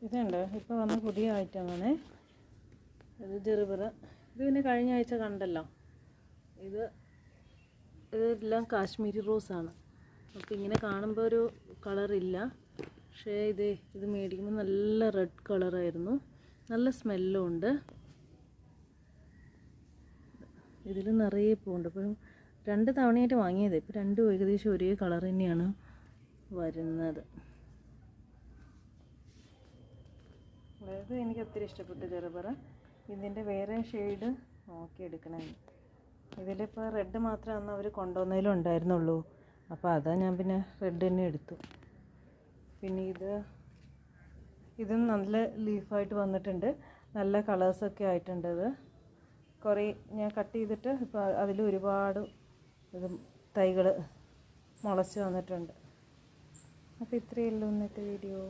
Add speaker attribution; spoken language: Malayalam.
Speaker 1: ഇതുണ്ട്, ഇപ്പോൾ വന്ന പുതിയ ഐറ്റമാണ് ഇത്. ജെറുബറ ഇത് പിന്നെ കഴിഞ്ഞ ആഴ്ച കണ്ടല്ലോ. ഇതെല്ലാം കാശ്മീരി റോസാണ്. അപ്പോൾ ഇങ്ങനെ കാണുമ്പോൾ ഒരു കളറില്ല, പക്ഷേ ഇത് മേടിക്കുമ്പോൾ നല്ല റെഡ് കളറായിരുന്നു. നല്ല സ്മെല്ലും ഉണ്ട്. ഇതിൽ നിറയെ പൂവുണ്ട്. ഇപ്പോഴും 2 തവണയായിട്ട് വാങ്ങിയത്. ഇപ്പോൾ രണ്ടും ഏകദേശം ഒരേ കളർ തന്നെയാണ് വരുന്നത്. അതായത് എനിക്ക് ഒത്തിരി ഇഷ്ടപ്പെട്ടു ജെറുബറ. ഇതിൻ്റെ വേറെ ഷെയ്ഡ് നോക്കിയെടുക്കണം. ഇതിലിപ്പോൾ റെഡ് മാത്രമാണ് അവർ കൊണ്ടുവന്നതിലും ഉണ്ടായിരുന്നുള്ളൂ. അപ്പോൾ അതാ ഞാൻ പിന്നെ റെഡ് തന്നെ എടുത്തു. പിന്നെ ഇതും നല്ല ലീഫായിട്ട് വന്നിട്ടുണ്ട്. നല്ല കളേഴ്സൊക്കെ ആയിട്ടുണ്ട്. കുറേ ഞാൻ കട്ട് ചെയ്തിട്ട് ഇപ്പോൾ അതിൽ ഒരുപാട് തൈകൾ മുളച്ച് വന്നിട്ടുണ്ട്. അപ്പോൾ ഇത്രയേ ഉള്ളൂ ഇന്നത്തെ വീഡിയോ.